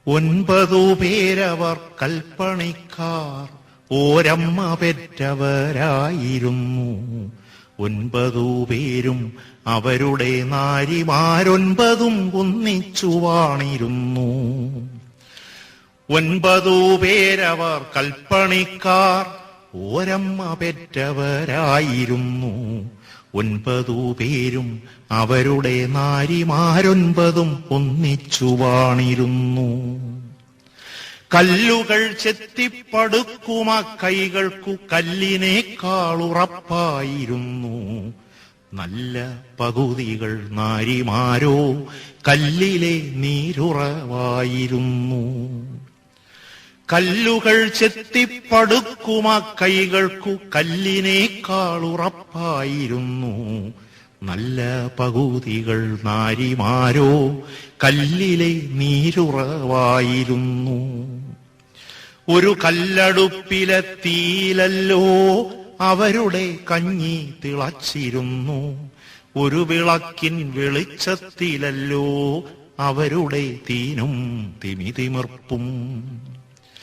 9 പേരവർ കൽപ്പണിക്കാർ, ഓരമ്മ പെറ്റവരായിരുന്നു. 9 പേരും അവരുടെ നാരിമാരൊൻപതും ഒന്നിച്ചു വാണിരുന്നു. 9 പേരവർ കൽപ്പണിക്കാർ, ഓരമ്മ പെറ്റവരായിരുന്നു. 9 പേരും അവരുടെ നാരിമാരൊൻപതും ഒന്നിച്ചു വാണിരുന്നു. കല്ലുകൾ ചെത്തിപ്പടുക്കുമ കൈകൾക്കു കല്ലിനേക്കാളുറപ്പായിരുന്നു. നല്ല പകുതികൾ നാരിമാരോ കല്ലിലെ നീരുറവായിരുന്നു. കല്ലുകൾ ചെത്തിപ്പടുക്കുമ കൈകൾക്കു കല്ലിനേക്കാളുറപ്പായിരുന്നു. നല്ല പകുതികൾ നാരിമാരോ കല്ലിലെ നീരുറവായിരുന്നു. ഒരു കല്ലടുപ്പിലെ തീയിലല്ലോ അവരുടെ കഞ്ഞി തിളച്ചിരുന്നു. ഒരു വിളക്കിൻ വെളിച്ചത്തിലല്ലോ അവരുടെ തീനും തിമിതിമിർപ്പും.